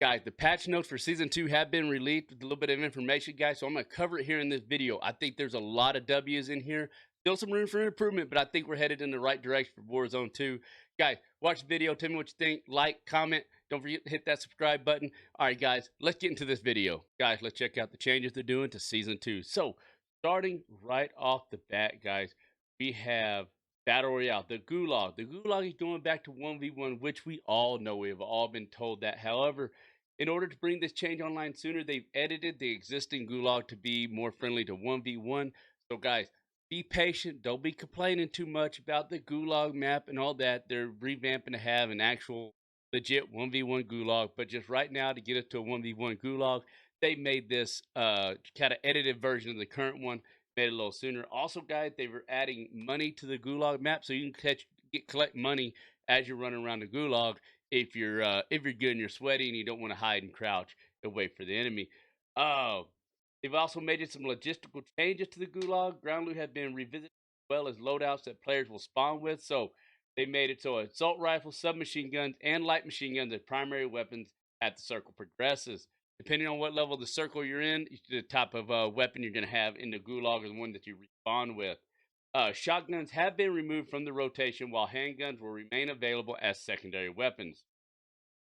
Guys, the patch notes for season 2 have been released with a little bit of information, guys. So I'm going to cover it here in this video. I think there's a lot of W's in here. Still some room for improvement, but I think we're headed in the right direction for Warzone 2. Guys, watch the video. Tell me what you think. Like, comment. Don't forget to hit that subscribe button. All right, guys, let's get into this video. Guys, let's check out the changes they're doing to season 2. So, starting right off the bat, guys, we have Battle Royale, the Gulag. The Gulag is going back to 1v1, which we all know. We have all been told that. However, in order to bring this change online sooner, they've edited the existing Gulag to be more friendly to 1v1. So, guys, be patient. Don't be complaining too much about the Gulag map and all that. They're revamping to have an actual legit 1v1 Gulag. But just right now, to get it to a 1v1 Gulag, they made this kind of edited version of the current one, made it a little sooner. Also, guys, they were adding money to the Gulag map, so you can collect money as you're running around the Gulag if you're good and you're sweaty and you don't want to hide and crouch and wait for the enemy. They've also made some logistical changes to the Gulag. Ground loot has been revisited as well as loadouts that players will spawn with. So they made it so assault rifles, submachine guns, and light machine guns are primary weapons as the circle progresses. Depending on what level of the circle you're in, the type of weapon you're going to have in the Gulag is the one that you respawn with. Shotguns have been removed from the rotation, while handguns will remain available as secondary weapons.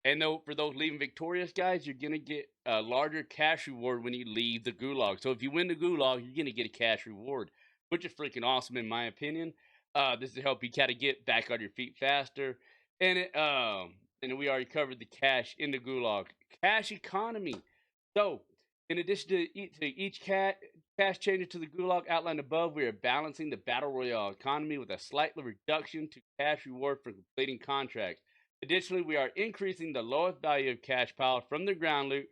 And though for those leaving victorious, guys, you're going to get a larger cash reward when you leave the Gulag. So if you win the Gulag, you're going to get a cash reward, which is freaking awesome in my opinion. This is to help you kind of get back on your feet faster. And we already covered the cash in the Gulag. Cash economy. So in addition to each cash changes to the Gulag outlined above, we are balancing the Battle Royale economy with a slight reduction to cash reward for completing contracts. Additionally, we are increasing the lowest value of cash pile from the ground loot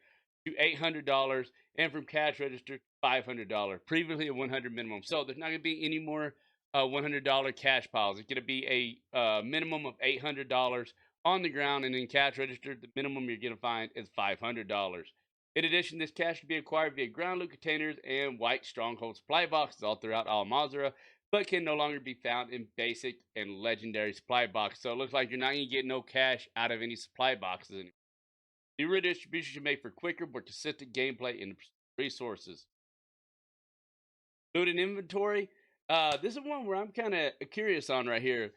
to $800 and from cash register to $500. Previously a $100 minimum. So there's not going to be any more $100 cash piles. It's going to be a minimum of $800 on the ground, and in cash register, the minimum you're going to find is $500. In addition, this cash can be acquired via ground loot containers and white stronghold supply boxes all throughout Al Mazrah, but can no longer be found in basic and legendary supply boxes. So it looks like you're not going to get no cash out of any supply boxes anymore. The redistribution should make for quicker, more consistent gameplay and resources. Loot and inventory. This is one where I'm kind of curious on right here.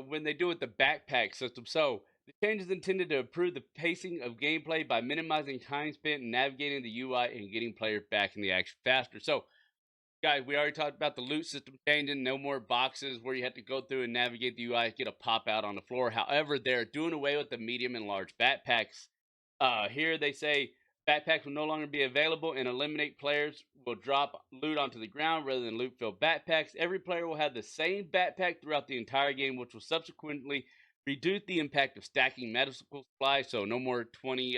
When they do it the backpack system. So the change is intended to improve the pacing of gameplay by minimizing time spent navigating the UI and getting players back in the action faster. So, guys, we already talked about the loot system changing. No more boxes where you have to go through and navigate the UI, get a pop out on the floor. However, they're doing away with the medium and large backpacks. Here they say backpacks will no longer be available, and eliminate players will drop loot onto the ground rather than loot-filled backpacks. Every player will have the same backpack throughout the entire game, which will subsequently reduce the impact of stacking medical supplies. So no more 20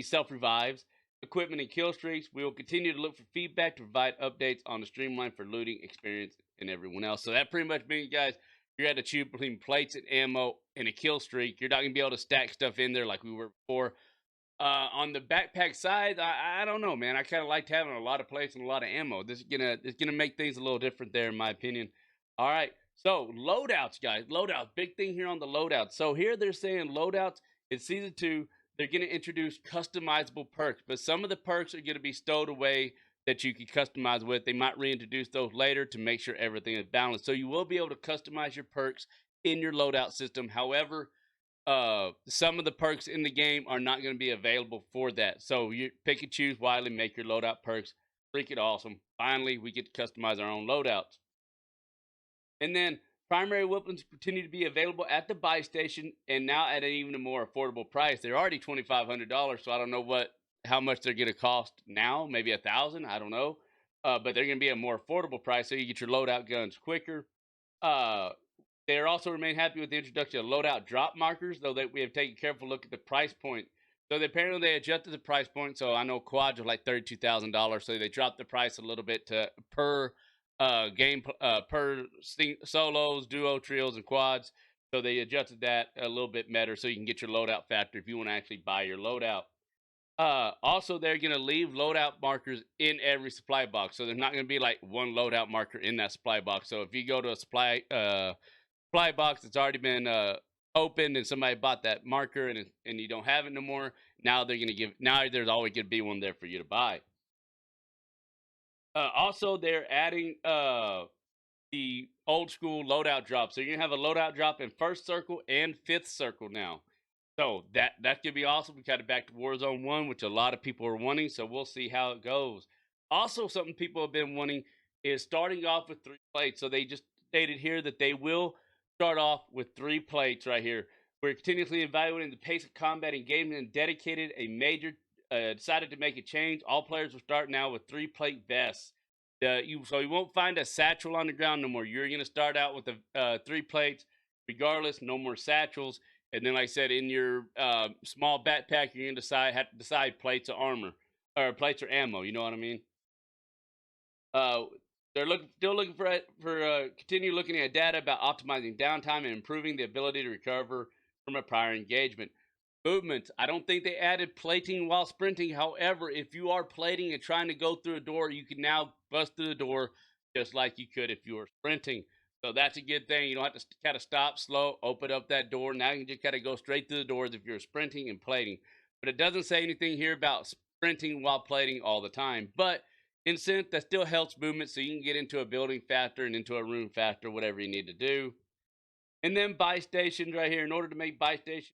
self-revives, equipment, and kill streaks. We will continue to look for feedback to provide updates on the streamline for looting experience and everyone else. So that pretty much means, guys, you're going to choose between plates and ammo and a kill streak. You're not going to be able to stack stuff in there like we were before. On the backpack side, I don't know, man. I kind of liked having a lot of plates and a lot of ammo. This is gonna make things a little different there, in my opinion. All right, so loadouts, guys. Loadouts, big thing here on the loadouts. So here they're saying loadouts in season 2. They're gonna introduce customizable perks, but some of the perks are gonna be stowed away that you can customize with. They might reintroduce those later to make sure everything is balanced. So you will be able to customize your perks in your loadout system. However, some of the perks in the game are not going to be available for that. So you pick and choose widely, make your loadout perks. Freaking awesome. Finally, we get to customize our own loadouts. And then primary weapons continue to be available at the buy station, and now at an even more affordable price. They're already $2,500, so I don't know how much they're going to cost now. Maybe $1,000. I don't know. But they're going to be a more affordable price, so you get your loadout guns quicker. They are also remain happy with the introduction of loadout drop markers, though we have taken a careful look at the price point. So apparently they adjusted the price point. So I know quads are like $32,000, so they dropped the price a little bit to per game per solos, duo, trios, and quads. So they adjusted that a little bit better, so you can get your loadout factor if you want to actually buy your loadout. Also, they're going to leave loadout markers in every supply box, so there's not going to be like one loadout marker in that supply box. So if you go to a supply box that's already been opened and somebody bought that marker and you don't have it no more, now they're gonna give now there's always gonna be one there for you to buy. Also, they're adding the old school loadout drop. So you're gonna have a loadout drop in first circle and fifth circle now. So that could be awesome. We got it back to Warzone 1, which a lot of people are wanting. So we'll see how it goes. Also, something people have been wanting is starting off with 3 plates. So they just stated here that they will start off with 3 plates right here. We're continuously evaluating the pace of combat engagement and dedicated a major decided to make a change. All players will start now with 3 plate vests. So you won't find a satchel on the ground no more. You're gonna start out with the 3 plates, regardless. No more satchels. And then, like I said, in your small backpack, you're gonna have to decide plates of armor or plates or ammo. You know what I mean? Uh, they're still looking for continue looking at data about optimizing downtime and improving the ability to recover from a prior engagement. Movements. I don't think they added plating while sprinting. However, if you are plating and trying to go through a door, you can now bust through the door just like you could if you were sprinting. So that's a good thing. You don't have to kind of stop, slow, open up that door. Now you can just kind of go straight through the doors if you're sprinting and plating. But it doesn't say anything here about sprinting while plating all the time. But in synth, that still helps movement so you can get into a building faster and into a room faster, whatever you need to do. And then buy stations right here. In order to make buy stations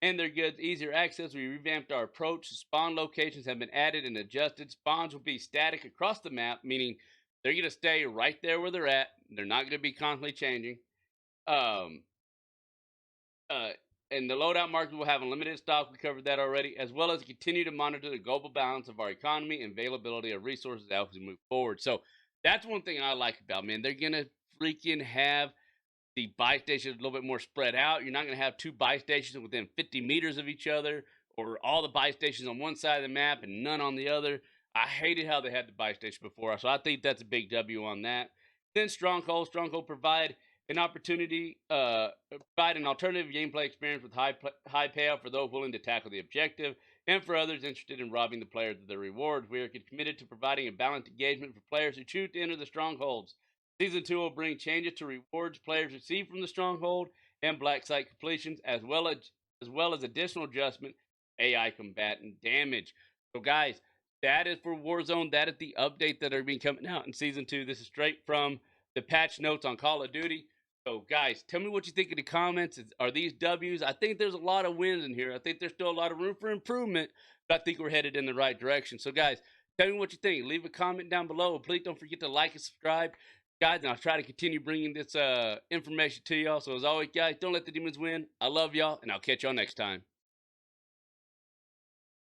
and their goods easier access, we revamped our approach. Spawn locations have been added and adjusted. Spawns will be static across the map, meaning they're going to stay right there where they're at. They're not going to be constantly changing. Um, uh, and the loadout market will have unlimited stock. We covered that already, as well as continue to monitor the global balance of our economy and availability of resources as we move forward. So that's one thing I like about, man. They're going to freaking have the buy stations a little bit more spread out. You're not going to have 2 buy stations within 50 meters of each other, or all the buy stations on one side of the map and none on the other. I hated how they had the buy station before, so I think that's a big W on that. Then Stronghold provide an opportunity, provide an alternative gameplay experience with high payout for those willing to tackle the objective, and for others interested in robbing the players of their rewards. We are committed to providing a balanced engagement for players who choose to enter the strongholds. Season 2 will bring changes to rewards players receive from the stronghold and black site completions, as well as additional adjustment AI combat and damage. So, guys, that is for Warzone. That is the update that are being coming out in Season 2. This is straight from the patch notes on Call of Duty. So, guys, tell me what you think in the comments. Are these W's? I think there's a lot of wins in here. I think there's still a lot of room for improvement, but I think we're headed in the right direction. So, guys, tell me what you think. Leave a comment down below. Please don't forget to like and subscribe, guys, and I'll try to continue bringing this information to y'all. So, as always, guys, don't let the demons win. I love y'all, and I'll catch y'all next time.